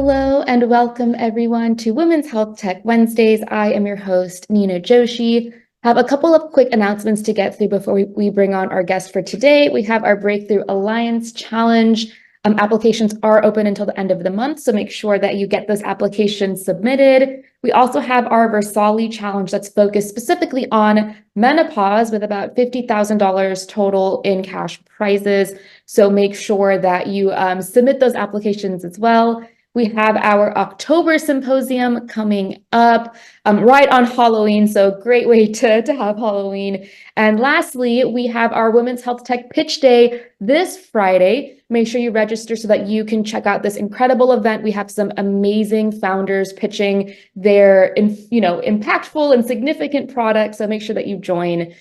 Hello and welcome everyone to Women's Health Tech Wednesdays. I am your host, Nina Joshi. Have a couple of quick announcements to get through before we bring on our guest for today. We have our Breakthrough Alliance Challenge. Applications are open until the end of the month, so make sure that you get those applications submitted. We also have our Versali Challenge that's focused specifically on menopause with about $50,000 total in cash prizes. So make sure that you submit those applications as well. We have our October symposium coming up right on Halloween. So great way to have Halloween. And lastly, we have our Women's Health Tech Pitch Day this Friday. Make sure you register so that you can check out this incredible event. We have some amazing founders pitching their impactful and significant products. So make sure that you join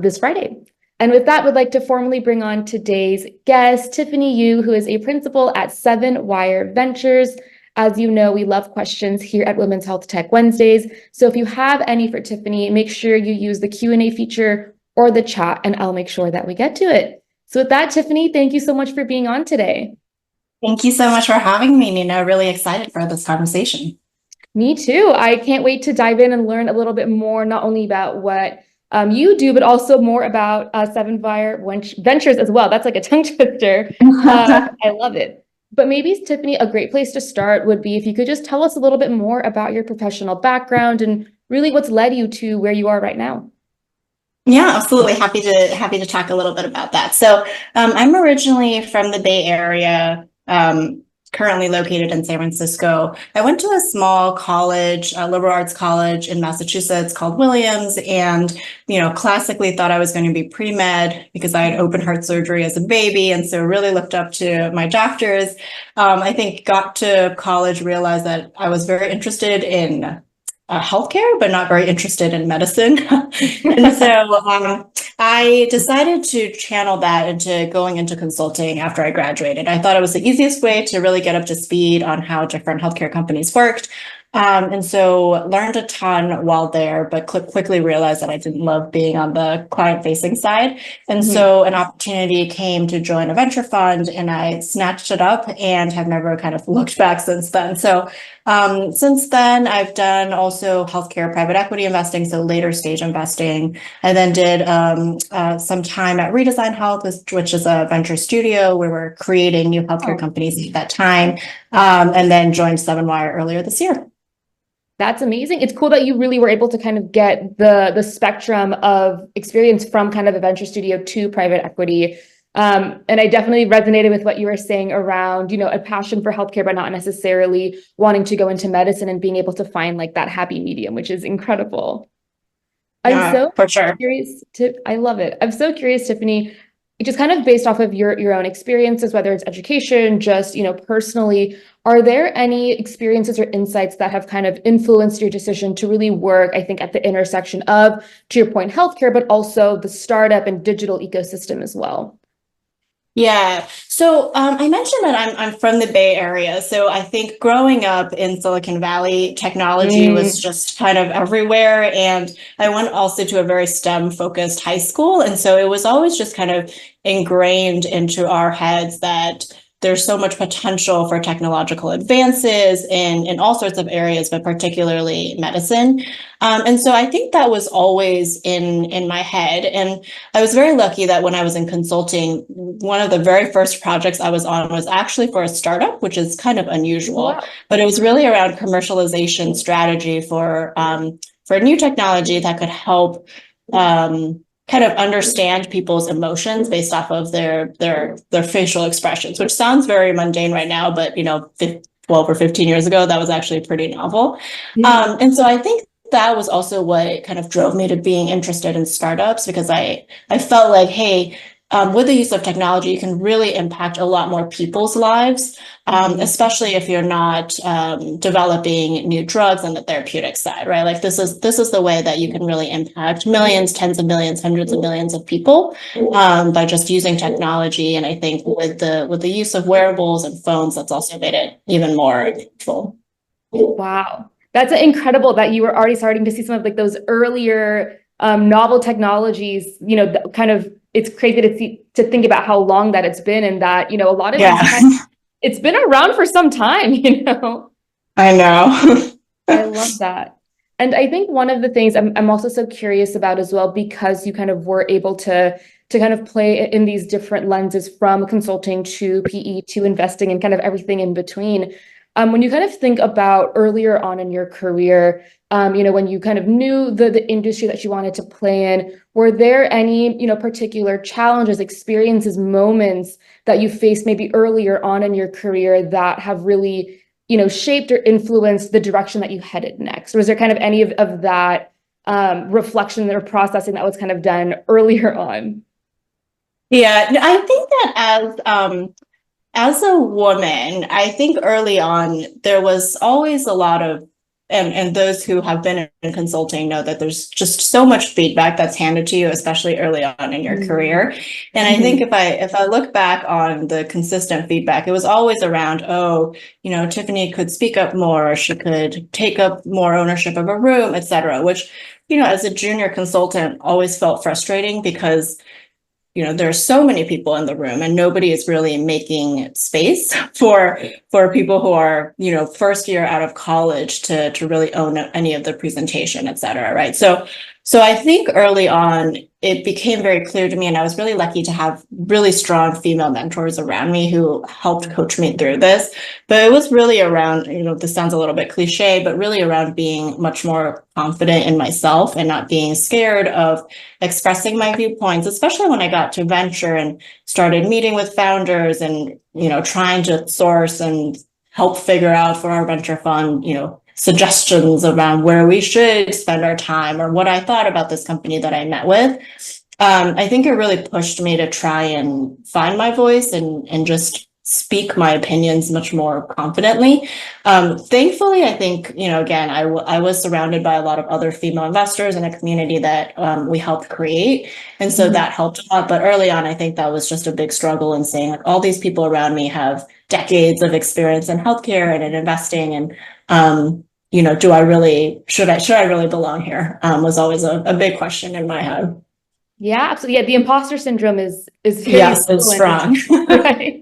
this Friday. And with that, we'd like to formally bring on today's guest, Tiffany Yu, who is a principal at 7 Wire Ventures. As you know, we love questions here at Women's Health Tech Wednesdays. So if you have any for Tiffany, make sure you use the Q&A feature or the chat, and I'll make sure that we get to it. So with that, Tiffany, thank you so much for being on today. Thank you so much for having me, Nina. Really excited for this conversation. Me too. I can't wait to dive in and learn a little bit more, not only about what you do, but also more about 7 Wire Ventures as well. That's like a tongue twister. I love it. But maybe, Tiffany, a great place to start would be if you could just tell us a little bit more about your professional background and really what's led you to where you are right now. Yeah, absolutely. Happy to talk a little bit about that. So I'm originally from the Bay Area, currently located in San Francisco. I went to a small college, a liberal arts college in Massachusetts called Williams, and classically thought I was going to be pre-med because I had open heart surgery as a baby, and so really looked up to my doctors. I think got to college, realized that I was very interested in healthcare, but not very interested in medicine. And so I decided to channel that into going into consulting after I graduated. I thought it was the easiest way to really get up to speed on how different healthcare companies worked. And so learned a ton while there, but quickly realized that I didn't love being on the client-facing side. And so an opportunity came to join a venture fund, and I snatched it up and have never kind of looked back since then. So since then, I've done also healthcare private equity investing, so later stage investing. I then did some time at Redesign Health, which is a venture studio where we're creating new healthcare companies at that time, and then joined 7 Wire earlier this year. That's amazing. It's cool that you really were able to kind of get the spectrum of experience from kind of a venture studio to private equity. And I definitely resonated with what you were saying around, a passion for healthcare, but not necessarily wanting to go into medicine and being able to find like that happy medium, which is incredible. For sure. I love it. I'm so curious, Tiffany, just kind of based off of your own experiences, whether it's education, just, personally, are there any experiences or insights that have kind of influenced your decision to really work, I think, at the intersection of, to your point, healthcare, but also the startup and digital ecosystem as well? Yeah. So I mentioned that I'm from the Bay Area. So I think growing up in Silicon Valley, technology was just kind of everywhere. And I went also to a very STEM focused high school. And so it was always just kind of ingrained into our heads that there's so much potential for technological advances in all sorts of areas, but particularly medicine. And so I think that was always in my head. And I was very lucky that when I was in consulting, one of the very first projects I was on was actually for a startup, which is kind of unusual. Wow. But it was really around commercialization strategy for new technology that could help kind of understand people's emotions based off of their facial expressions, which sounds very mundane right now, but 12 or 15 years ago, that was actually pretty novel. Yeah. And so I think that was also what kind of drove me to being interested in startups, because I felt like, hey, with the use of technology, you can really impact a lot more people's lives, especially if you're not developing new drugs on the therapeutic side, right? Like this is the way that you can really impact millions, tens of millions, hundreds of millions of people by just using technology. And I think with the use of wearables and phones, that's also made it even more impactful. Wow, that's incredible that you were already starting to see some of like those earlier novel technologies. Kind of. It's crazy to think about how long that it's been, and that, a lot of these it's been around for some time, you know? I know. I love that. And I think one of the things I'm also so curious about as well, because you kind of were able to kind of play in these different lenses from consulting to PE to investing and kind of everything in between. When you kind of think about earlier on in your career, when you kind of knew the industry that you wanted to play in, were there any, particular challenges, experiences, moments that you faced maybe earlier on in your career that have really shaped or influenced the direction that you headed next? Or was there kind of any of that reflection or processing that was kind of done earlier on? Yeah, I think that as a woman, I think early on there was always a lot of, and those who have been in consulting know that there's just so much feedback that's handed to you, especially early on in your career. And I think if I look back on the consistent feedback, it was always around, oh, Tiffany could speak up more, or she could take up more ownership of a room, et cetera, which, as a junior consultant always felt frustrating because there are so many people in the room and nobody is really making space for people who are, first year out of college to really own any of the presentation, et cetera. Right. So I think early on, it became very clear to me, and I was really lucky to have really strong female mentors around me who helped coach me through this. But it was really around, this sounds a little bit cliche, but really around being much more confident in myself and not being scared of expressing my viewpoints, especially when I got to venture and started meeting with founders and, trying to source and help figure out for our venture fund, suggestions around where we should spend our time or what I thought about this company that I met with. I think it really pushed me to try and find my voice and just speak my opinions much more confidently. Thankfully, I think, again, I was surrounded by a lot of other female investors in a community that we helped create. And so that helped a lot. But early on, I think that was just a big struggle in saying like all these people around me have decades of experience in healthcare and in investing. And should I really belong here? Was always a big question in my head. Yeah, absolutely. Yeah, the imposter syndrome is very Yes, it's strong. right?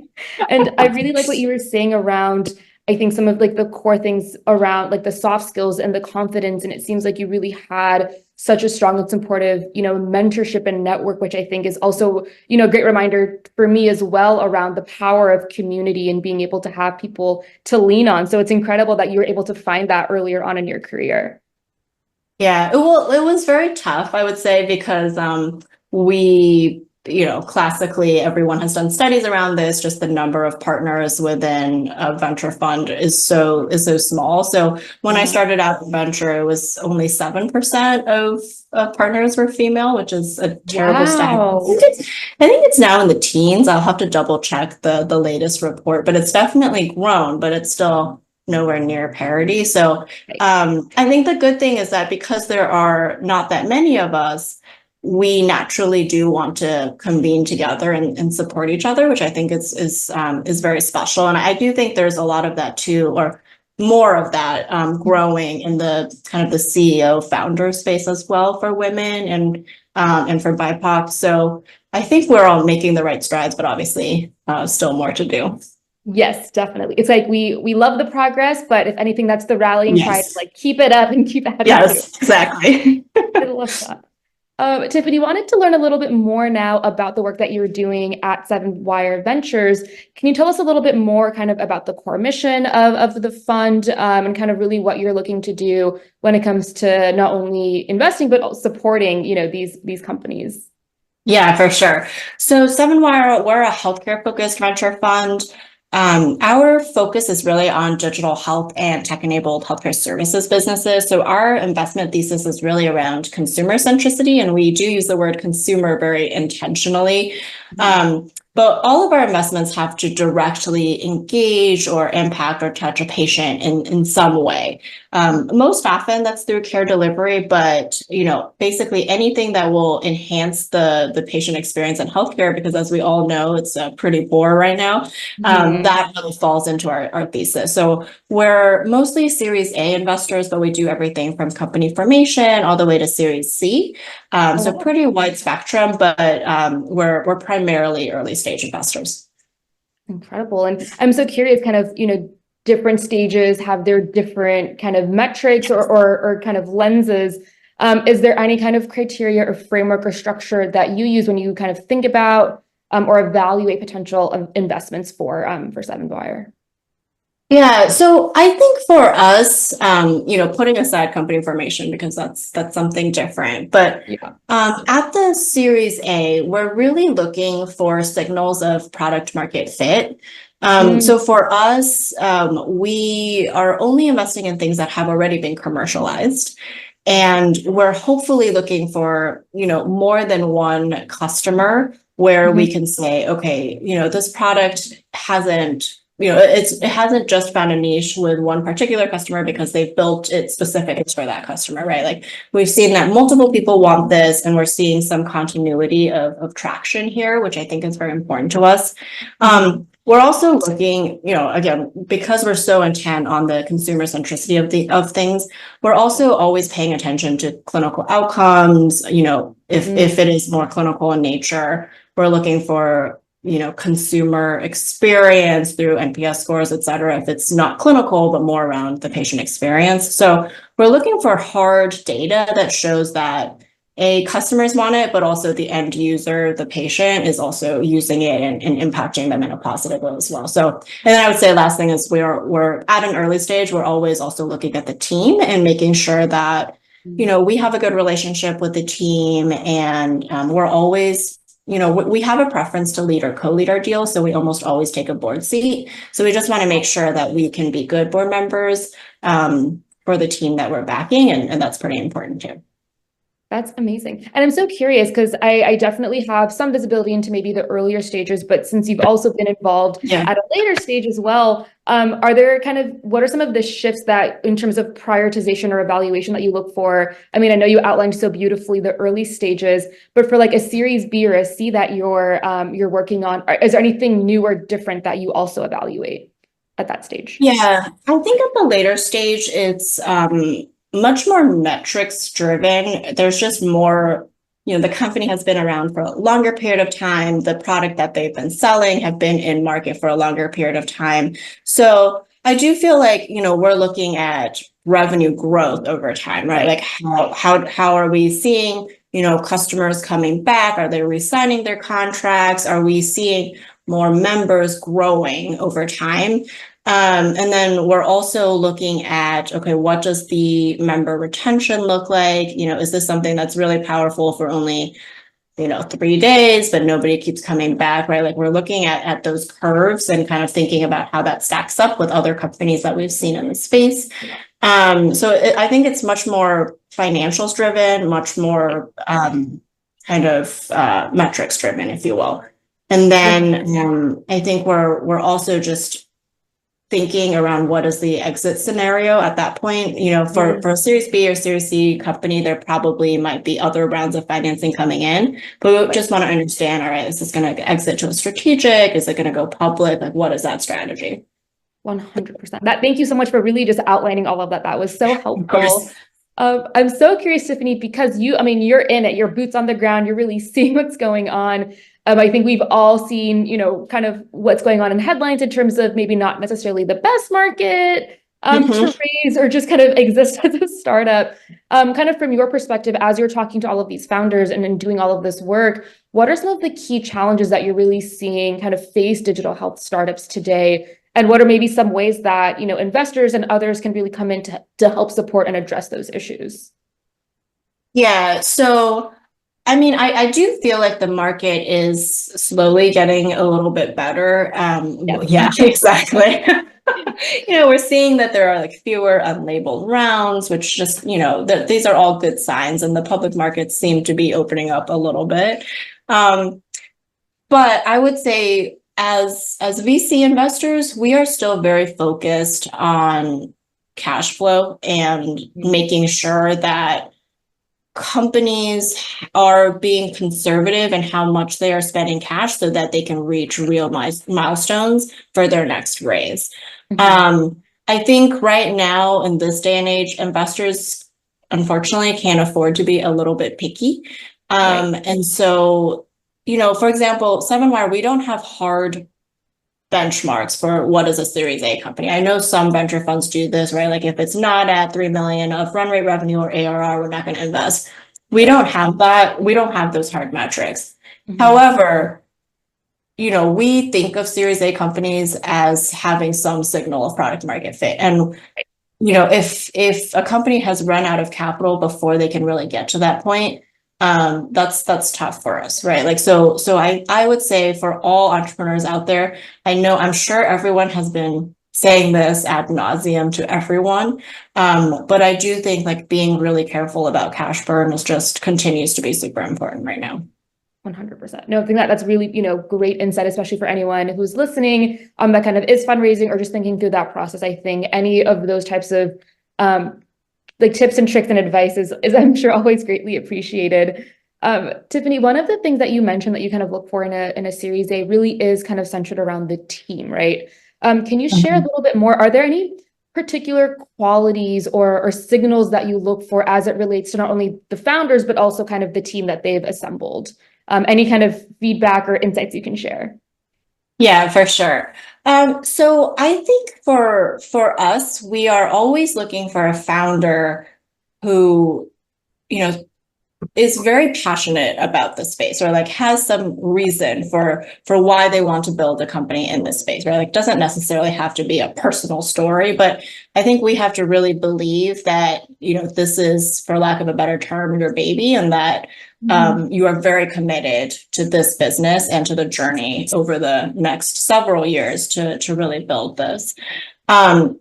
And I really like what you were saying around, I think some of like the core things around like the soft skills and the confidence. And it seems like you really had such a strong and supportive, mentorship and network, which I think is also, a great reminder for me as well around the power of community and being able to have people to lean on. So it's incredible that you were able to find that earlier on in your career. Yeah, well, it was very tough, I would say, because we, classically everyone has done studies around this, just the number of partners within a venture fund is so small. So when I started out in venture, it was only 7% of partners were female, which is a terrible stat. I think it's now in the teens. I'll have to double check the latest report, but it's definitely grown, but it's still nowhere near parity. So I think the good thing is that because there are not that many of us, we naturally do want to convene together and support each other, which I think is very special. And I do think there's a lot of that too, or more of that growing in the kind of the CEO founder space as well for women and for BIPOC. So I think we're all making the right strides, but obviously still more to do. Yes, definitely. It's like we love the progress, but if anything, that's the rallying cry, Yes. like keep it up and keep at it. Yes, exactly. I love that. Tiffany, wanted to learn a little bit more now about the work that you're doing at Seven Wire Ventures. Can you tell us a little bit more kind of about the core mission of the fund and kind of really what you're looking to do when it comes to not only investing, but also supporting, these companies? Yeah, for sure. So Seven Wire, we're a healthcare focused venture fund. Our focus is really on digital health and tech-enabled healthcare services businesses. So our investment thesis is really around consumer centricity, and we do use the word consumer very intentionally. But all of our investments have to directly engage or impact or touch a patient in some way. Most often that's through care delivery, but basically anything that will enhance the patient experience in healthcare, because as we all know, it's pretty poor right now. That really falls into our thesis. So we're mostly Series A investors, but we do everything from company formation all the way to Series C. So pretty wide spectrum, but we're primarily early stage investors. Incredible. And I'm so curious, kind of, different stages have their different kind of metrics or kind of lenses. Is there any kind of criteria or framework or structure that you use when you kind of think about or evaluate potential investments for Seven Wire? Yeah, so I think for us, putting aside company formation because that's something different, but Yeah. at the Series A, we're really looking for signals of product market fit. So for us, we are only investing in things that have already been commercialized. And we're hopefully looking for, more than one customer where we can say, okay, this product hasn't, it hasn't just found a niche with one particular customer because they've built it specific for that customer, right? Like we've seen that multiple people want this and we're seeing some continuity of traction here, which I think is very important to us. We're also looking, again, because we're so intent on the consumer centricity of things, we're also always paying attention to clinical outcomes. If it is more clinical in nature, we're looking for, consumer experience through NPS scores, et cetera, if it's not clinical, but more around the patient experience. So we're looking for hard data that shows that customers want it, but also the end user, the patient, is also using it and impacting them in a positive way as well. So, and then I would say last thing is we're at an early stage. We're always also looking at the team and making sure that, we have a good relationship with the team, and we're always, we have a preference to lead or co-lead our deals. So we almost always take a board seat. So we just want to make sure that we can be good board members for the team that we're backing. And that's pretty important too. That's amazing. And I'm so curious because I definitely have some visibility into maybe the earlier stages, but since you've also been involved at a later stage as well, what are some of the shifts that in terms of prioritization or evaluation that you look for? I mean, I know you outlined so beautifully the early stages, but for like a Series B or a C that you're working on, is there anything new or different that you also evaluate at that stage? Yeah, I think at the later stage, it's much more metrics driven. There's just more, the company has been around for a longer period of time. The product that they've been selling have been in market for a longer period of time. So I do feel like, we're looking at revenue growth over time, right? Like how are we seeing, customers coming back? Are they re-signing their contracts? Are we seeing more members growing over time? And then we're also looking at, okay, what does the member retention look like? Is this something that's really powerful for only, 3 days, but nobody keeps coming back, right? Like we're looking at those curves and kind of thinking about how that stacks up with other companies that we've seen in the space. I think it's much more financials driven, much more metrics driven, if you will. And then I think we're also just thinking around what is the exit scenario at that point. For a Series B or Series C company, there probably might be other rounds of financing coming in, but we just want to understand, all right, is this going to exit to a strategic? Is it going to go public? Like, what is that strategy? 100%. Thank you so much for really just outlining all of that. That was so helpful. Of course. I'm so curious, Tiffany, because you're in it, you're boots on the ground, you're really seeing what's going on. I think we've all seen, kind of what's going on in headlines in terms of maybe not necessarily the best market to raise or just kind of exist as a startup. Kind of from your perspective, as you're talking to all of these founders and doing all of this work, what are some of the key challenges that you're really seeing kind of face digital health startups today? And what are maybe some ways that, investors and others can really come in to help support and address those issues? Yeah, so I mean, I do feel like the market is slowly getting a little bit better. Yeah, exactly. We're seeing that there are like fewer unlabeled rounds, which just, these are all good signs, and the public markets seem to be opening up a little bit. But I would say as VC investors, we are still very focused on cash flow and making sure that companies are being conservative in how much they are spending cash so that they can reach real milestones for their next raise. I think right now in this day and age, investors unfortunately can't afford to be a little bit picky. And so, for example, 7wire, we don't have hard benchmarks for what is a Series A company. I know some venture funds do this, right? Like if it's not at 3 million of run rate revenue or ARR, we're not going to invest. We don't have that. We don't have those hard metrics. However, we think of Series A companies as having some signal of product market fit. And, if a company has run out of capital before they can really get to that point, that's tough for us, right? Like, so I would say for all entrepreneurs out there, I'm sure everyone has been saying this ad nauseum to everyone. But I do think like being really careful about cash burn continues to be super important right now. 100%. No, I think that's really, great insight, especially for anyone who's listening, that kind of is fundraising or just thinking through that process. I think any of those types of like tips and tricks and advice is I'm sure always greatly appreciated. Tiffany, one of the things that you mentioned that you kind of look for in a Series A really is kind of centered around the team, right? Can you share a little bit more? Are there any particular qualities or signals that you look for as it relates to not only the founders, but also kind of the team that they've assembled? Any kind of feedback or insights you can share? Yeah, for sure. So I think for us, we are always looking for a founder who, is very passionate about the space or like has some reason for why they want to build a company in this space, right? Like doesn't necessarily have to be a personal story, but I think we have to really believe that, this is, for lack of a better term, your baby, and that you are very committed to this business and to the journey over the next several years to really build this.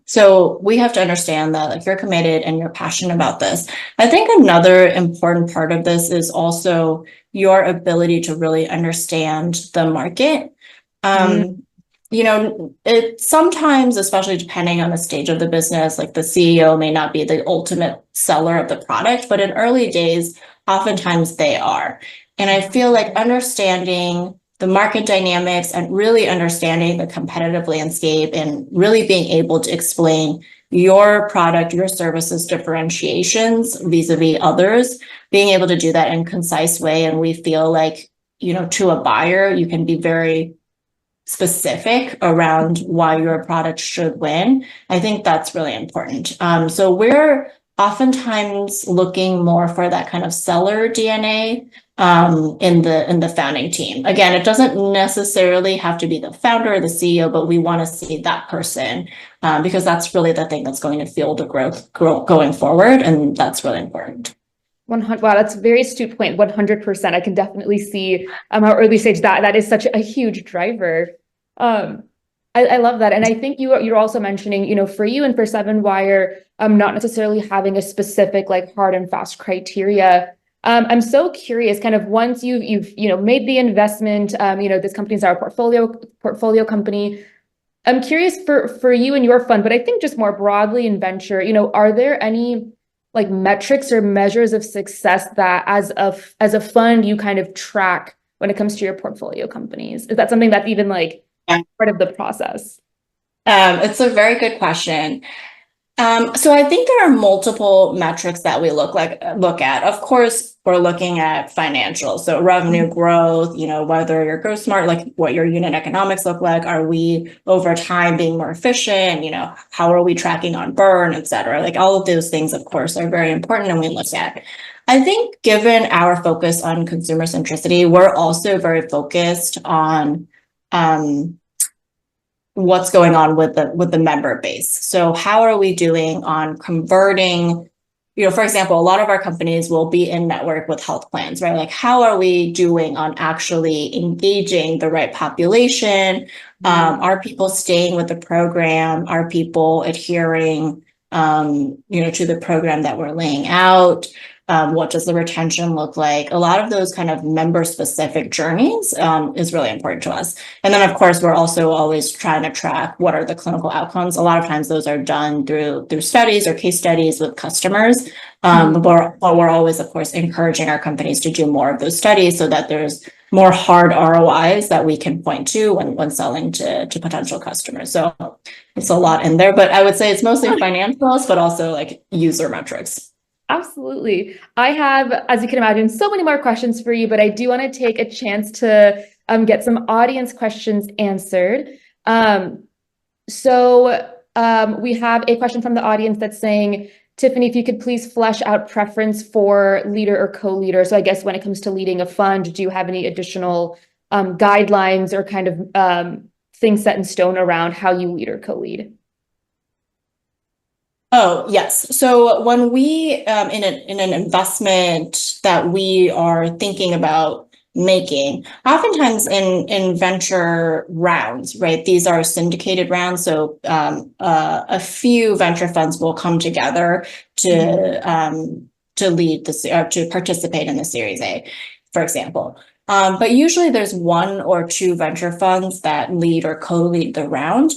So we have to understand that like you're committed and you're passionate about this. I think another important part of this is also your ability to really understand the market. It sometimes, especially depending on the stage of the business, like the CEO may not be the ultimate seller of the product, but in early days, oftentimes they are. And I feel like understanding the market dynamics and really understanding the competitive landscape and really being able to explain your product, your services differentiations vis-a-vis others, being able to do that in a concise way. And we feel like, to a buyer, you can be very specific around why your product should win. I think that's really important. So we're oftentimes looking more for that kind of seller DNA in the founding team. Again, it doesn't necessarily have to be the founder or the CEO, but we want to see that person because that's really the thing that's going to fuel the growth going forward, and that's really important. 100. Wow, that's a very astute point. 100%. I can definitely see how early stage that is such a huge driver. I love that, and I think you're also mentioning, for you and for Seven Wire, not necessarily having a specific like hard and fast criteria. I'm so curious, kind of once you've made the investment, this company's our portfolio company. I'm curious for you and your fund, but I think just more broadly in venture, are there any like metrics or measures of success that as a fund you kind of track when it comes to your portfolio companies? Is that something that's even like part of the process? It's a very good question. So I think there are multiple metrics that we look at. Of course, we're looking at financials, so revenue growth, whether your gross margin, like what your unit economics look like. Are we over time being more efficient? How are we tracking on burn, et cetera? Like all of those things, of course, are very important and we look at. I think given our focus on consumer centricity, we're also very focused on what's going on with the member base. So how are we doing on converting, for example, a lot of our companies will be in network with health plans, right? Like how are we doing on actually engaging the right population? Are people staying with the program? Are people adhering, to the program that we're laying out? What does the retention look like? A lot of those kind of member specific journeys is really important to us. And then of course, we're also always trying to track what are the clinical outcomes. A lot of times those are done through studies or case studies with customers. But we're always, of course, encouraging our companies to do more of those studies so that there's more hard ROIs that we can point to when selling to potential customers. So it's a lot in there, but I would say it's mostly financials, but also like user metrics. Absolutely. I have, as you can imagine, so many more questions for you, but I do want to take a chance to get some audience questions answered. We have a question from the audience that's saying, Tiffany, if you could please flesh out preference for leader or co-leader. So I guess when it comes to leading a fund, do you have any additional guidelines or kind of things set in stone around how you lead or co-lead? Oh, yes. So when we in an investment that we are thinking about making, oftentimes in venture rounds, right? These are syndicated rounds, so a few venture funds will come together to lead the to participate in the Series A, for example. But usually there's one or two venture funds that lead or co-lead the round.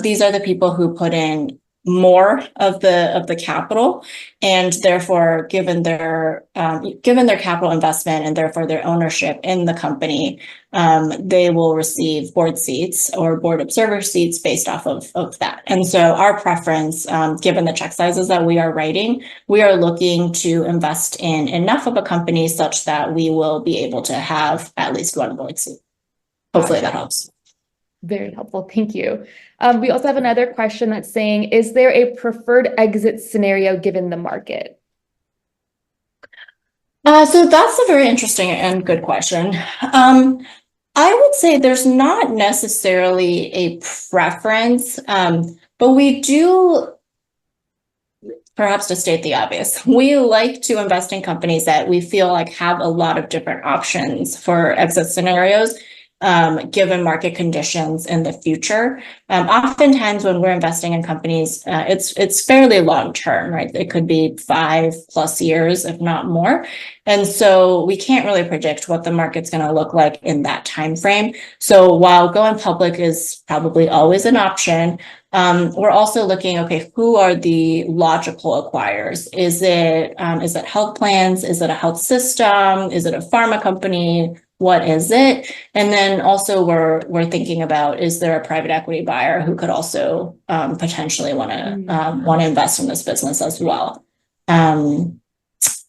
These are the people who put in more of the capital, and therefore given their capital investment and therefore their ownership in the company, they will receive board seats or board observer seats based off of that. And so our preference, given the check sizes that we are writing, we are looking to invest in enough of a company such that we will be able to have at least one board seat. Hopefully that helps. Very helpful. Thank you. We also have another question that's saying, is there a preferred exit scenario given the market? So that's a very interesting and good question. I would say there's not necessarily a preference, but we do, perhaps to state the obvious, we like to invest in companies that we feel like have a lot of different options for exit scenarios, given market conditions in the future. Oftentimes when we're investing in companies, it's fairly long term, right? It could be 5+ years, if not more. And so we can't really predict what the market's going to look like in that time frame. So while going public is probably always an option, we're also looking, okay, who are the logical acquirers? Is it health plans? Is it a health system? Is it a pharma company? What is it? And then also we're thinking about, is there a private equity buyer who could also potentially want to invest in this business as well? And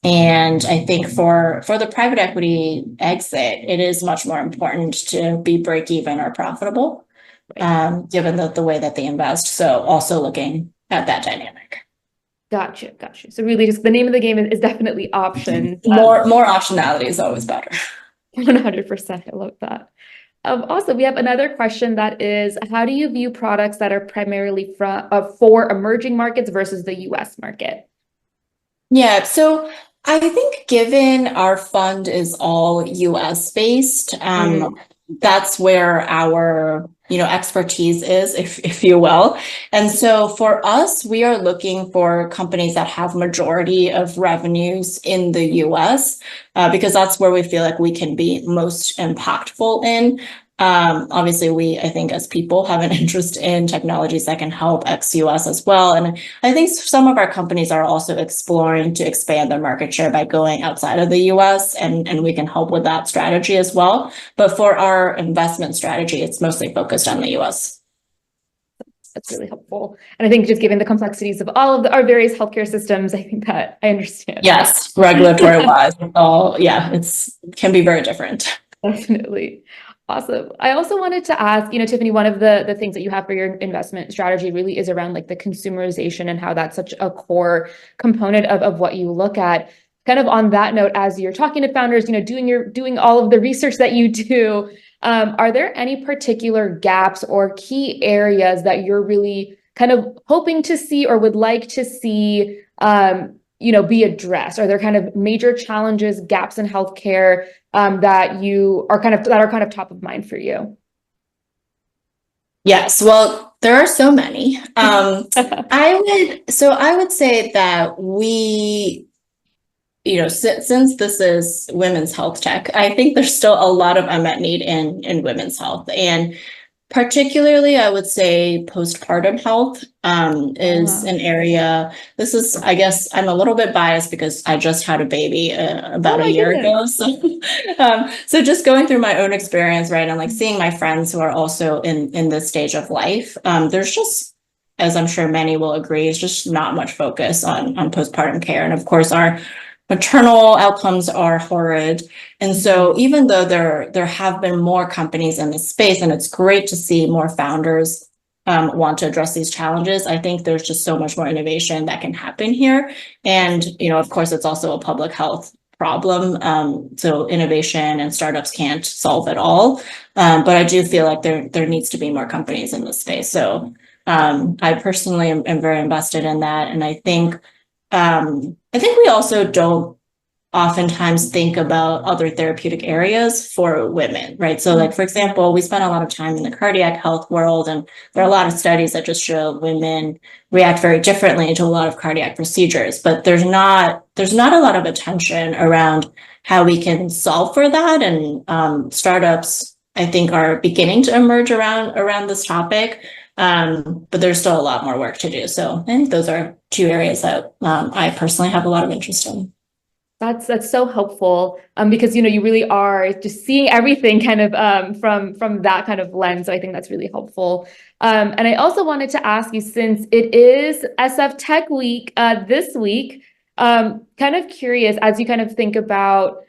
I think for the private equity exit, it is much more important to be break even or profitable, given the way that they invest. So also looking at that dynamic. Gotcha. So really just the name of the game is definitely options. More optionality is always better. 100%. I love that. Also, we have another question that is, how do you view products that are primarily for emerging markets versus the US market? Yeah, so I think given our fund is all US based, that's where our expertise is, if you will. And so for us, we are looking for companies that have majority of revenues in the US, because that's where we feel like we can be most impactful in. Obviously, I think as people have an interest in technologies that can help ex-US as well. And I think some of our companies are also exploring to expand their market share by going outside of the US, and we can help with that strategy as well. But for our investment strategy, it's mostly focused on the US. That's really helpful. And I think just given the complexities of all of our various healthcare systems, I think that I understand. Yes, regulatory wise, it can be very different. Definitely. Awesome. I also wanted to ask, Tiffany, one of the things that you have for your investment strategy really is around like the consumerization and how that's such a core component of what you look at. Kind of on that note, as you're talking to founders, doing all of the research that you do, are there any particular gaps or key areas that you're really kind of hoping to see or would like to see, be addressed? Are there kind of major challenges, gaps in healthcare that are kind of top of mind for you? Yes, well, there are so many. I would say that we, since this is women's health tech, I think there's still a lot of unmet need in women's health. And particularly, I would say postpartum health is an area. This is, I guess, I'm a little bit biased because I just had a baby about a year ago. So just going through my own experience, right, and like seeing my friends who are also in this stage of life, there's just, as I'm sure many will agree, is just not much focus on postpartum care. And of course, our maternal outcomes are horrid. And so even though there have been more companies in this space, and it's great to see more founders want to address these challenges, I think there's just so much more innovation that can happen here. And, of course, it's also a public health problem. So innovation and startups can't solve it all. But I do feel like there needs to be more companies in this space. So I personally am very invested in that. And I think we also don't oftentimes think about other therapeutic areas for women, right? So like, for example, we spend a lot of time in the cardiac health world, and there are a lot of studies that just show women react very differently to a lot of cardiac procedures, but there's not a lot of attention around how we can solve for that. And startups, I think, are beginning to emerge around this topic. But there's still a lot more work to do. So I think those are two areas that I personally have a lot of interest in. That's so helpful, because you really are just seeing everything kind of from that kind of lens. So I think that's really helpful. And I also wanted to ask you, since it is SF Tech Week this week, kind of curious, as you kind of think about,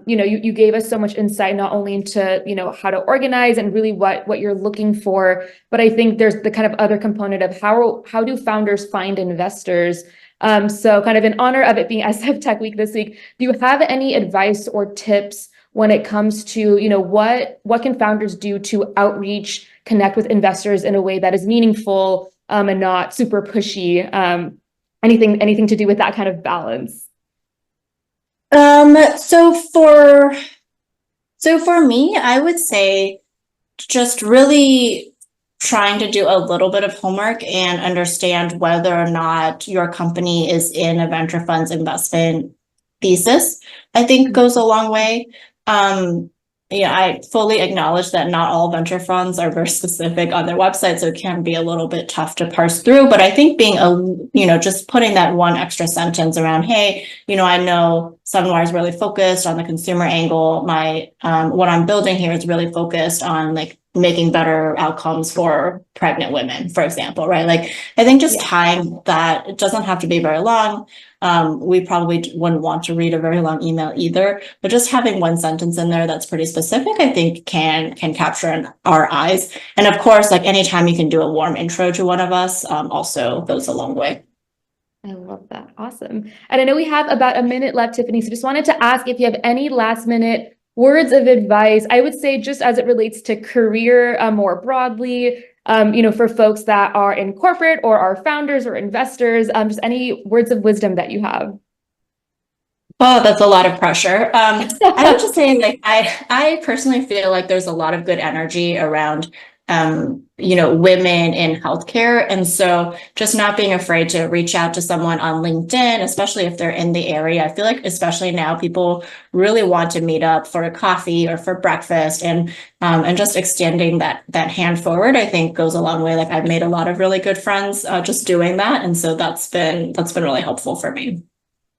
you gave us so much insight, not only into how to organize and really what you're looking for, but I think there's the kind of other component of how do founders find investors. So kind of in honor of it being SF Tech Week this week, do you have any advice or tips when it comes to, what can founders do to outreach, connect with investors in a way that is meaningful, and not super pushy? Anything to do with that kind of balance? So for me, I would say just really trying to do a little bit of homework and understand whether or not your company is in a venture fund's investment thesis, I think goes a long way. I fully acknowledge that not all venture funds are very specific on their website, so it can be a little bit tough to parse through. But I think just putting that one extra sentence around, hey, I know Sunwire is really focused on the consumer angle. What I'm building here is really focused on like making better outcomes for pregnant women, for example, right? Like, I think just tying that, it doesn't have to be very long. We probably wouldn't want to read a very long email either, but just having one sentence in there that's pretty specific, I think can capture our eyes. And of course, like anytime you can do a warm intro to one of us, also goes a long way. I love that. Awesome. And I know we have about a minute left, Tiffany, so just wanted to ask if you have any last minute words of advice. I would say just as it relates to career more broadly, for folks that are in corporate or are founders or investors, just any words of wisdom that you have. Oh, that's a lot of pressure. I would just say, like, I personally feel like there's a lot of good energy around women in healthcare. And so just not being afraid to reach out to someone on LinkedIn, especially if they're in the area. I feel like especially now people really want to meet up for a coffee or for breakfast, and just extending that hand forward, I think goes a long way. Like, I've made a lot of really good friends just doing that. And so that's been really helpful for me.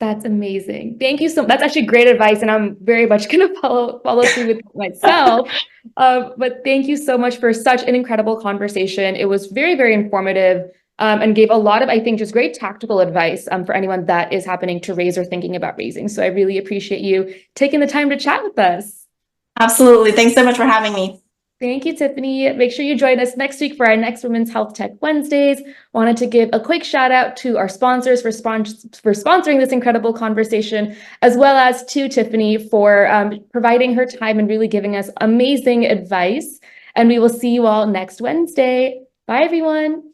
That's amazing. Thank you so much. That's actually great advice, and I'm very much going to follow through with it myself. But thank you so much for such an incredible conversation. It was very, very informative, and gave a lot of, I think, just great tactical advice for anyone that is happening to raise or thinking about raising. So I really appreciate you taking the time to chat with us. Absolutely. Thanks so much for having me. Thank you, Tiffany. Make sure you join us next week for our next Women's Health Tech Wednesdays. Wanted to give a quick shout out to our sponsors for sponsoring this incredible conversation, as well as to Tiffany for providing her time and really giving us amazing advice. And we will see you all next Wednesday. Bye, everyone.